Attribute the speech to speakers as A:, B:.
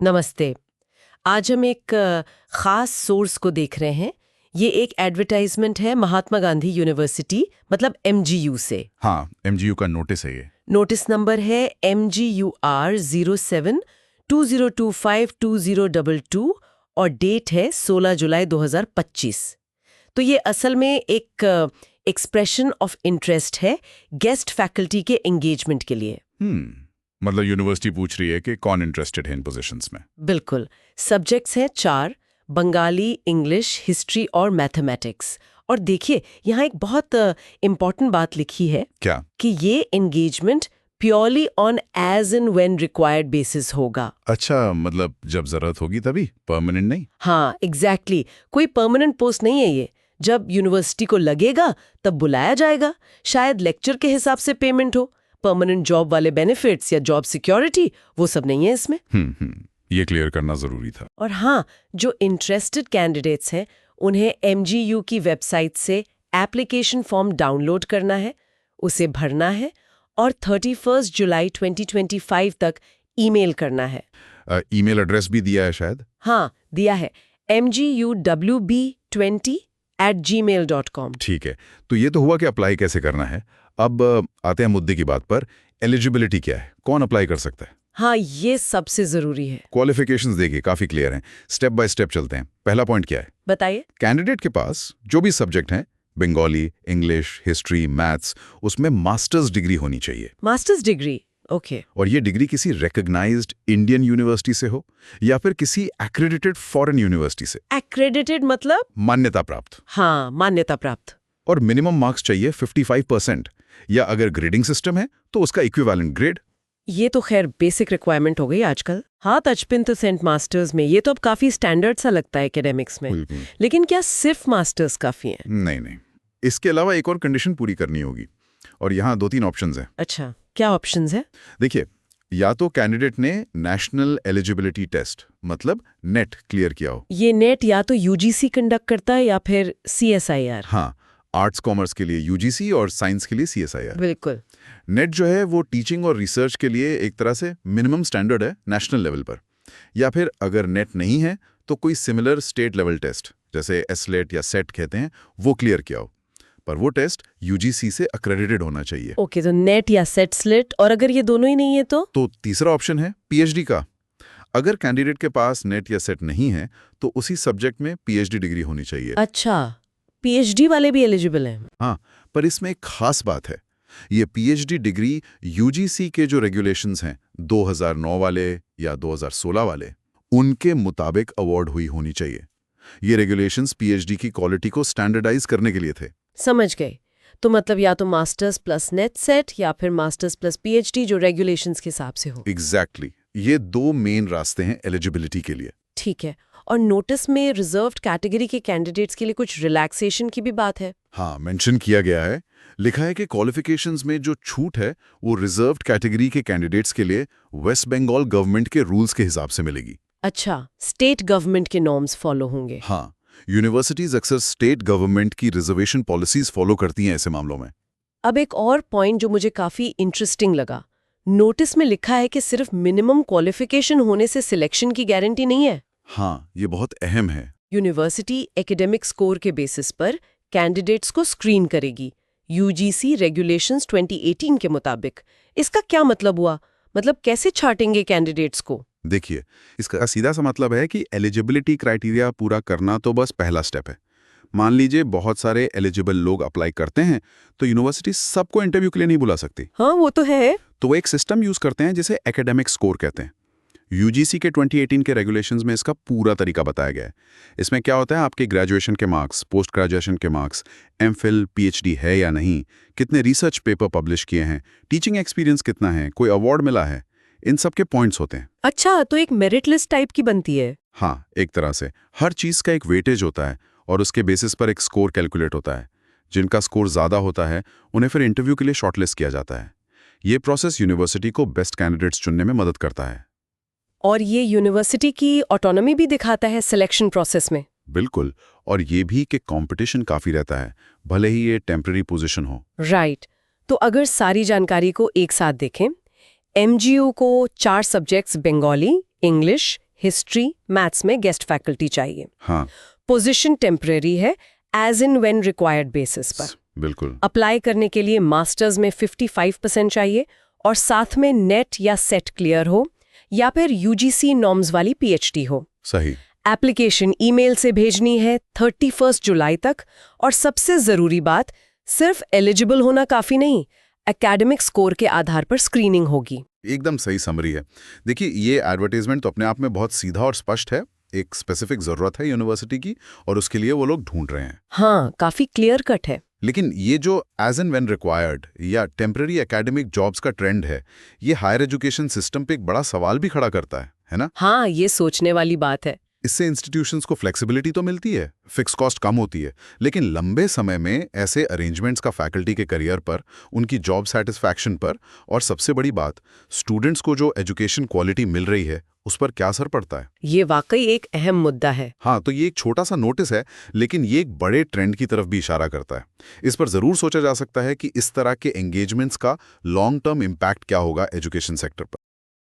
A: नमस्ते। आज हम एक खास सोर्स को देख रहे हैं। ये एक एडवर्टाइजमेंट है महात्मा गांधी यूनिवर्सिटी मतलब एमजीयू से।
B: हाँ, एमजीयू का नोटिस है ये।
A: नोटिस नंबर है MGUR 07-2025-2022 और डेट है 16 जुलाई 2025। तो ये असल में एक एक्सप्रेशन ऑफ इंटरेस्ट है गेस्ट फैकल्टी के एंगेजमेंट के लिए।
B: मतलब यूनिवर्सिटी पूछ रही है कि कौन इंटरेस्टेड है इन पोजीशंस में।
A: बिल्कुल। सब्जेक्ट्स हैं 4, बंगाली, इंग्लिश, हिस्ट्री और मैथमेटिक्स। और देखिए यहाँ एक बहुत इम्पॉर्टेंट बात लिखी है।
B: क्या?
A: कि ये engagement purely on as and when required basis होगा।
B: अच्छा, मतलब जब जरूरत होगी तभी, परमानेंट नहीं?
A: हाँ, एग्जैक्टली। कोई परमानेंट पोस्ट नहीं है ये। जब यूनिवर्सिटी को लगेगा तब बुलाया जाएगा। शायद लेक्चर के हिसाब से पेमेंट हो। परमानेंट जॉब वाले बेनिफिट्स या जॉब सिक्योरिटी वो सब नहीं है इसमें।
B: ये क्लियर करना जरूरी था।
A: और हाँ, जो इंटरेस्टेड कैंडिडेट्स हैं उन्हें एमजीयू की वेबसाइट से एप्लीकेशन फॉर्म डाउनलोड करना है, उसे भरना है और 31 जुलाई 2025 तक ईमेल करना है।
B: ईमेल एड्रेस भी दिया है शायद?
A: हाँ, दिया है mguwb20@gmail.com।
B: ठीक है, तो ये तो हुआ कि अप्लाई कैसे करना है। अब आते हैं मुद्दे की बात पर। एलिजिबिलिटी क्या है, कौन अप्लाई कर सकता है?
A: हाँ, ये सबसे जरूरी है।
B: क्वालिफिकेशंस देखिए काफी क्लियर हैं। स्टेप बाय स्टेप चलते हैं। पहला पॉइंट क्या है?
A: बताइए।
B: कैंडिडेट के पास जो भी सब्जेक्ट हैं, बंगाली, इंग्लिश, हिस्ट्री, मैथ्स, उसमें मास्टर्स डिग्री होनी चाहिए।
A: Masters degree, okay.
B: और ये डिग्री किसी रिकॉग्नाइज्ड इंडियन यूनिवर्सिटी से हो या फिर किसी एक्रेडिटेड फॉरेन यूनिवर्सिटी से।
A: एक्रेडिटेड मतलब?
B: मान्यता प्राप्त।
A: हाँ, मान्यता प्राप्त।
B: और मिनिमम मार्क्स चाहिए 55% या अगर ग्रेडिंग सिस्टम है तो उसका इक्विवेलेंट ग्रेड।
A: ये तो खैर बेसिक रिक्वायरमेंट हो गई आजकल। हाँ, तजपिन तो सेंट मास्टर्स में, ये तो अब काफी स्टैंडर्ड सा लगता है एकेडमिक्स में। लेकिन क्या सिर्फ मास्टर्स काफी हैं?
B: नहीं, इसके अलावा एक और कंडीशन पूरी करनी होगी और यहाँ 2-3 ऑप्शंस हैं।
A: अच्छा, क्या ऑप्शंस हैं?
B: देखिए, या तो कैंडिडेट ने नेशनल एलिजिबिलिटी टेस्ट मतलब नेट क्लियर किया हो।
A: ये नेट या तो यूजीसी कंडक्ट करता है या फिर CSIR।
B: हाँ, आर्ट्स कॉमर्स के लिए यूजीसी और साइंस के लिए CSIR।
A: बिल्कुल।
B: नेट जो है वो टीचिंग और रिसर्च के लिए एक तरह से मिनिमम स्टैंडर्ड है नेशनल लेवल पर। या फिर अगर नेट नहीं है तो कोई सिमिलर स्टेट लेवल टेस्ट जैसे एसलेट या सेट कहते हैं वो क्लियर किया हो, पर वो टेस्ट यूजीसी से अक्रेडिटेड होना चाहिए।
A: ओके, तो नेट या सेट स्लेट, और अगर ये दोनों ही नहीं है तो
B: तीसरा ऑप्शन है पीएचडी का। अगर कैंडिडेट के पास नेट या सेट नहीं है तो उसी सब्जेक्ट में पीएचडी डिग्री होनी चाहिए।
A: अच्छा, पीएचडी वाले भी एलिजिबल हैं?
B: हाँ, पर इसमें एक खास बात है। ये पीएचडी डिग्री यूजीसी के जो रेगुलेशंस हैं 2009 वाले या 2016 वाले, उनके मुताबिक अवार्ड हुई होनी चाहिए। ये रेगुलेशंस पीएचडी की क्वालिटी को स्टैंडर्डाइज करने के लिए थे।
A: समझ गए। तो मतलब या तो मास्टर्स प्लस नेट सेट या फिर मास्टर्स प्लस पीएचडी जो रेगुलेशंस के हिसाब से हो।
B: एग्जैक्टली, ये 2 मेन रास्ते हैं एलिजिबिलिटी के लिए।
A: ठीक है। और नोटिस में रिजर्व्ड कैटेगरी के कैंडिडेट्स के लिए कुछ रिलैक्सेशन की भी बात है।
B: हाँ, मेंशन किया गया है। लिखा है कि क्वालिफिकेशंस में जो छूट है वो रिजर्व्ड कैटेगरी के कैंडिडेट्स के लिए वेस्ट बंगाल गवर्नमेंट के रूल्स के हिसाब से मिलेगी।
A: अच्छा, स्टेट गवर्नमेंट के नॉर्म्स फॉलो होंगे।
B: हाँ, यूनिवर्सिटीज अक्सर स्टेट गवर्नमेंट की रिजर्वेशन पॉलिसीज फॉलो करती हैं ऐसे मामलों में।
A: अब एक और पॉइंट जो मुझे काफी इंटरेस्टिंग लगा, नोटिस में लिखा है कि सिर्फ मिनिमम क्वालिफिकेशन होने से सिलेक्शन की गारंटी नहीं है।
B: हाँ, ये बहुत अहम है।
A: यूनिवर्सिटी एकेडमिक स्कोर के बेसिस पर कैंडिडेट्स को स्क्रीन करेगी यूजीसी रेगुलेशंस 2018 के मुताबिक। इसका क्या मतलब हुआ? मतलब कैसे छाटेंगे कैंडिडेट्स को?
B: देखिए, इसका सीधा सा मतलब है कि एलिजिबिलिटी क्राइटेरिया पूरा करना तो बस पहला स्टेप है। मान लीजिए बहुत सारे एलिजिबल लोग अप्लाई करते हैं तो यूनिवर्सिटी सबको इंटरव्यू के लिए नहीं बुला सकती।
A: हाँ, वो तो है।
B: तो वो एक सिस्टम यूज करते हैं जिसे एकेडमिक स्कोर कहते हैं। यूजीसी के 2018 के रेगुलेशंस में इसका पूरा तरीका बताया गया है। इसमें क्या होता है, आपके ग्रेजुएशन के मार्क्स, पोस्ट ग्रेजुएशन के मार्क्स, एमफिल, पीएचडी है या नहीं, कितने रिसर्च पेपर पब्लिश किए हैं, टीचिंग एक्सपीरियंस कितना है, कोई अवार्ड मिला है, इन सब के पॉइंट्स होते हैं।
A: अच्छा, तो एक मेरिट लिस्ट टाइप की बनती है।
B: हाँ, एक तरह से हर चीज का एक वेटेज होता है और उसके बेसिस पर एक स्कोर कैलकुलेट होता है। जिनका स्कोर ज्यादा होता है उन्हें फिर इंटरव्यू के लिए शॉर्टलिस्ट किया जाता है। ये प्रोसेस यूनिवर्सिटी को बेस्ट कैंडिडेट्स चुनने में मदद करता है।
A: और ये यूनिवर्सिटी की ऑटोनॉमी भी दिखाता है सिलेक्शन प्रोसेस में।
B: बिल्कुल, और ये भी कि कंपटीशन काफी रहता है, भले ही ये टेम्पररी पोजीशन हो।
A: राइट। तो अगर सारी जानकारी को एक साथ देखें, एमजीयू को 4 subjects Bengali, English, history, maths में गेस्ट फैकल्टी चाहिए।
B: हाँ,
A: पोजीशन टेम्परेरी है, as and when required basis पर।
B: बिल्कुल।
A: अप्लाई करने के लिए मास्टर्स में 55% चाहिए और साथ में नेट या सेट क्लियर हो या फिर यूजीसी नॉर्म्स वाली पीएचडी हो।
B: सही।
A: एप्लीकेशन ईमेल से भेजनी है 31 जुलाई तक। और सबसे जरूरी बात, सिर्फ एलिजिबल होना काफी नहीं, एकेडमिक स्कोर के आधार पर स्क्रीनिंग होगी।
B: एकदम सही समरी है। देखिए, ये एडवर्टाइजमेंट तो अपने आप में बहुत सीधा और स्पष्ट है। एक स्पेसिफिक जरूरत है यूनिवर्सिटी की और उसके लिए वो लोग ढूंढ रहे हैं।
A: हाँ, काफी क्लियर कट है।
B: लेकिन ये जो एज एंड व्हेन रिक्वायर्ड या टेम्पररी एकेडमिक जॉब्स का ट्रेंड है, ये हायर एजुकेशन सिस्टम पे एक बड़ा सवाल भी खड़ा करता है ना?
A: हाँ, ये सोचने वाली बात है।
B: इससे इंस्टीट्यूशंस को फ्लेक्सिबिलिटी तो मिलती है, फिक्स कॉस्ट कम होती है, लेकिन लंबे समय में ऐसे अरेंजमेंट्स का फैकल्टी के करियर पर, उनकी जॉब सेटिस्फैक्शन पर और सबसे बड़ी बात, स्टूडेंट्स को जो एजुकेशन क्वालिटी मिल रही है उस पर क्या असर पड़ता है?
A: ये वाकई एक अहम मुद्दा है।
B: हाँ, तो ये एक छोटा सा नोटिस है, लेकिन ये एक बड़े ट्रेंड की तरफ भी इशारा करता है। इस पर जरूर सोचा जा सकता है कि इस तरह के एंगेजमेंट्स का लॉन्ग टर्म इम्पैक्ट क्या होगा एजुकेशन सेक्टर पर।